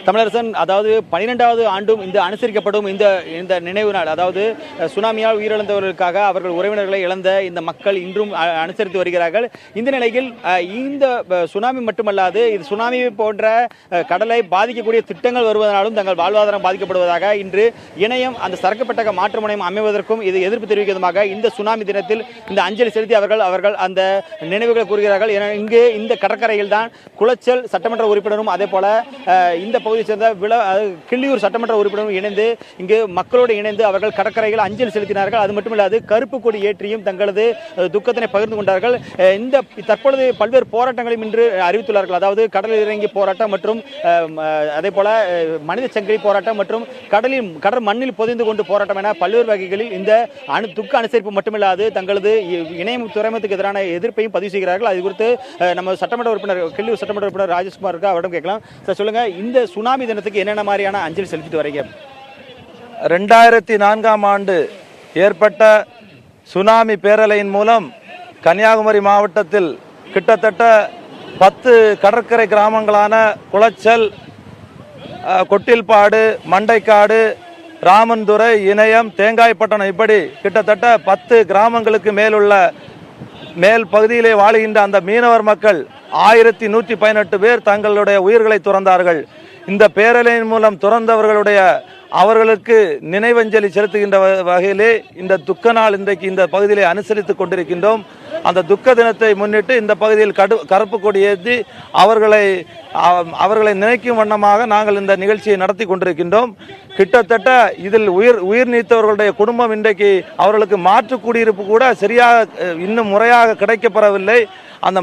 தமிழரசன், அதாவது 12வது ஆண்டும் இந்த அனுசரிக்கப்படும் இந்த நினைவு நாள், அதாவது சுனாமியால் உயிரிழந்தவர்களுக்காக அவர்கள் உறவினர்களை இழந்த இந்த மக்கள் இன்றும் அனுசரித்து வருகிறார்கள். இந்த நிலையில் இந்த சுனாமி மட்டுமல்லாது இது சுனாமி போன்ற கடலை பாதிக்கக்கூடிய திட்டங்கள் வருவதனாலும் தங்கள் வாழ்வாதாரம் பாதிக்கப்படுவதாக இன்று இணையம் அந்த சரக்கு பெட்டக மாற்று முனையம் அமைவதற்கும் இது எதிர்ப்பு தெரிவிக்கிறதுமாக இந்த சுனாமி தினத்தில் இந்த அஞ்சலி செலுத்தி அவர்கள் அந்த நினைவுகளை கூறுகிறார்கள். இங்கு இந்த கடற்கரையில் தான் குளச்சல் சட்டமன்ற உறுப்பினரும் அதே போல இந்த பகுதியை சேர்ந்த கிள்ளியூர் சட்டமன்ற உறுப்பினரும் இணைந்து இங்கு மக்களோடு இணைந்து அவர்கள் கடற்கரையில் அஞ்சலி செலுத்தினார்கள். அது மட்டுமில்லாது கருப்பு கொடி ஏற்றியும் தங்களது துக்கத்தினை பகிர்ந்து கொண்டார்கள். இந்த தற்பொழுது பல்வேறு போராட்டங்களையும் இன்று அறிவித்துள்ளார்கள். அதாவது கடலில் இறங்கி போராட்டம் மற்றும் அதே போல மனித சங்கிலி போராட்டம் மற்றும் கடல் மண்ணில் பொதிந்து கொண்டு போராட்டம் என பல்வேறு வகைகளில் இந்த துக்க அனுசரிப்பு மட்டுமில்லாது தங்களது இணையம் துறைமுகத்துக்கு எதிரான எதிர்ப்பையும் பதிவு செய்கிறார்கள். அது குறித்து நம்ம சட்டமன்ற உறுப்பினர் கிள்ளியூர் சட்டமன்ற உறுப்பினர் ராஜேஷ்குமாருக்கு அவரிடம் கேட்கலாம். சார், சொல்லுங்க, இந்த சுனாமி தினத்துக்கு என்னென்ன மாதிரியான அஞ்சலி செலுத்திட்டு வரீங்க? 2004ஆம் ஆண்டு ஏற்பட்ட சுனாமி பேரலையின் மூலம் கன்னியாகுமரி மாவட்டத்தில் கிட்டத்தட்ட 10 கடற்கரை கிராமங்களான குளச்சல், கொட்டில்பாடு, மண்டைக்காடு, ராமன்துறை, இணையம், தேங்காய்பட்டணம் இப்படி கிட்டத்தட்ட 10 கிராமங்களுக்கு மேல் பகுதியிலே வாழுகின்ற அந்த மீனவர் மக்கள் 1118 பேர் தங்களுடைய உயிர்களை துறந்தார்கள். இந்த பேரலையின் மூலம் அவர்களுக்கு நினைவஞ்சலி செலுத்துகின்ற வகையிலே இந்த துக்க நாள் இன்றைக்கு இந்த பகுதியிலே அனுசரித்துக் கொண்டிருக்கின்றோம். அந்த துக்க தினத்தை முன்னிட்டு இந்த பகுதியில் கருப்பு கொடி ஏற்றி அவர்களை நினைக்கும் வண்ணமாக நாங்கள் இந்த நிகழ்ச்சியை நடத்தி கொண்டிருக்கின்றோம். கிட்டத்தட்ட இதில் உயிர் நீத்தவர்களுடைய குடும்பம் இன்றைக்கு அவர்களுக்கு மாற்று குடியிருப்பு கூட சரியாக இன்னும் முறையாக கிடைக்கப்பெறவில்லை. அந்த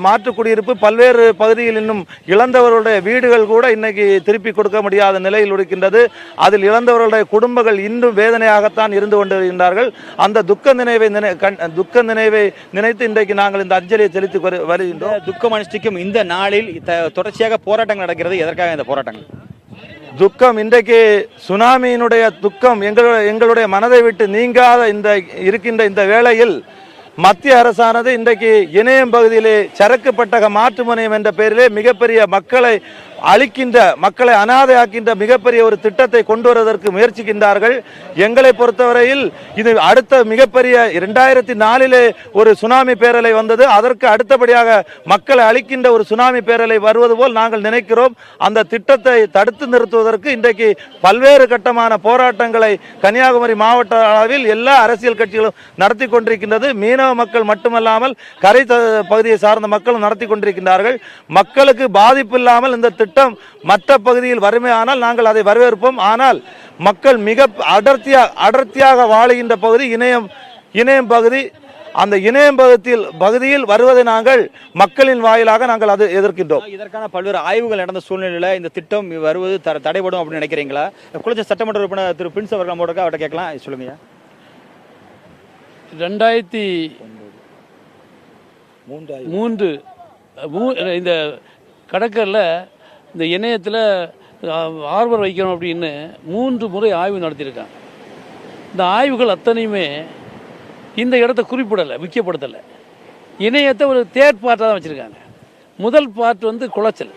மாற்று குடியிருப்பு பல்வேறு பகுதியில் இன்னும் இழந்தவர்களுடைய வீடுகள் கூட இன்னைக்கு திருப்பி கொடுக்க முடியாத நிலையில் இருக்கின்றது. அதில் இழந்தவர்களுடைய குடும்பங்கள் இன்னும் வேதனையாகத்தான் இருந்து கொண்டிருக்கின்றார்கள். அந்த துக்க நினைவை நினைத்து இன்றைக்கு நாங்கள் இந்த அஞ்சலியை செலுத்தி வருகின்றோம். துக்கம் அனுஷ்டிக்கும் இந்த நாளில் தொடர்ச்சியாக போராட்டங்கள் நடக்கிறது. எதற்காக இந்த போராட்டங்கள்? துக்கம் இன்றைக்கு சுனாமியினுடைய துக்கம் எங்களுடைய மனதை விட்டு நீங்காத இருக்கின்ற இந்த வேளையில் மத்திய அரசானது இன்றைக்கு இணையம் பகுதியிலே சரக்கு பெட்டக மாற்று முனையம் என்ற பெயரிலே மிகப்பெரிய மக்களை அனாதையாக்கின்ற மிகப்பெரிய ஒரு திட்டத்தை கொண்டு வருவதற்கு முயற்சிக்கின்றார்கள். எங்களை பொறுத்தவரையில் இது அடுத்த மிகப்பெரிய 2004 ஒரு சுனாமி பேரலை வந்தது. அதற்கு அடுத்தபடியாக மக்களை அழிக்கின்ற ஒரு சுனாமி பேரலை வருவது போல் நாங்கள் நினைக்கிறோம். அந்த திட்டத்தை தடுத்து நிறுத்துவதற்கு இன்றைக்கு பல்வேறு கட்டமான போராட்டங்களை கன்னியாகுமரி மாவட்ட அளவில் எல்லா அரசியல் கட்சிகளும் நடத்தி கொண்டிருக்கின்றது. மீனவ மக்கள் மட்டுமல்லாமல் கரை பகுதியை சார்ந்த மக்களும் நடத்தி கொண்டிருக்கின்றார்கள். மக்களுக்கு பாதிப்பு இல்லாமல் இந்த திட்டம் மற்ற பகுதியில் வறுமையானால் நாங்கள் அதை வரவேற்போம். ஆனால் மக்கள் மிக அடர்த்தியாக வாழுகின்ற பகுதி இணையம் பகுதி. அந்த இணையம் பகுதியில் வருவதை நாங்கள் மக்களின் வாயிலாக நாங்கள் அதை எதிர்க்கின்றோம். இதற்கான பல்வேறு ஆய்வுகள் நடந்த சூழ்நிலையில் இந்த திட்டம் வருவது தடைபடும் அப்படின்னு நினைக்கிறீங்களா? குளச்சல் சட்டமன்ற உறுப்பினர் திரு பிரின்ஸ் அவர்கள் அவர்கிட்ட கேட்கலாம். சொல்லுங்க. 2003 இந்த கடற்கரையில் இந்த இணையத்தில் ஆர்வம் வைக்கணும் அப்படின்னு 3 முறை ஆய்வு நடத்தியிருக்காங்க. இந்த ஆய்வுகள் அத்தனையுமே இந்த இடத்த குறிப்பிடலை, முக்கியப்படுத்தலை. இணையத்தை ஒரு தேர்ட் பார்ட்டாக தான் வச்சுருக்காங்க. முதல் பார்ட் குளச்சல்,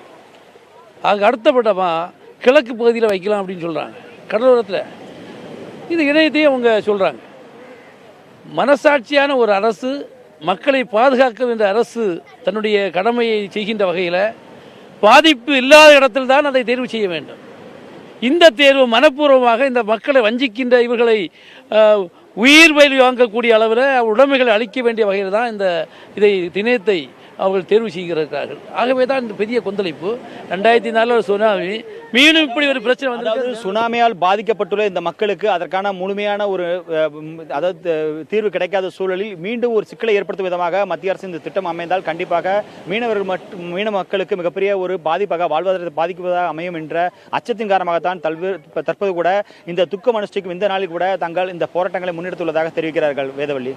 அதுக்கு அடுத்தபட்டமாக கிழக்கு பகுதியில் வைக்கலாம் அப்படின்னு சொல்கிறாங்க. கடலோரத்தில் இது இணையத்தையும் அவங்க சொல்கிறாங்க. மனசாட்சியான ஒரு அரசு, மக்களை பாதுகாக்க வேண்டிய அரசு தன்னுடைய கடமையை செய்கின்ற வகையில் பாதிப்பு இல்லாத இடத்தில் தான் அதை தேர்வு செய்ய வேண்டும். இந்த தேர்வு மனப்பூர்வமாக இந்த மக்களை வஞ்சிக்கின்ற இவர்களை உயிர் பலி வாங்கக்கூடிய அளவில் உடைமைகளை அளிக்க வேண்டிய வகையில் தான் இதை திணையத்தை அவர்கள் தேர்வு செய்கிறார்கள். ஆகவே தான் இந்த பெரிய கொந்தளிப்பு. 2004 சுனாமி மீண்டும் இப்படி ஒரு பிரச்சனை வந்து சுனாமியால் பாதிக்கப்பட்டுள்ள இந்த மக்களுக்கு அதற்கான முழுமையான ஒரு தீர்வு கிடைக்காத சூழலில் மீண்டும் ஒரு சிக்கலை ஏற்படுத்தும் விதமாக மத்திய அரசு இந்த திட்டம் அமைந்தால் கண்டிப்பாக மீனவ மக்களுக்கு மிகப்பெரிய ஒரு பாதிப்பாக, வாழ்வாதாரத்தை பாதிப்பதாக அமையும் என்ற அச்சத்தின் காரணமாகத்தான் தற்போது கூட இந்த துக்கம் அனுஷ்டிக்கும் இந்த நாளில் கூட தங்கள் இந்த போராட்டங்களை முன்னெடுத்துள்ளதாக தெரிவிக்கிறார்கள். வேதவள்ளி.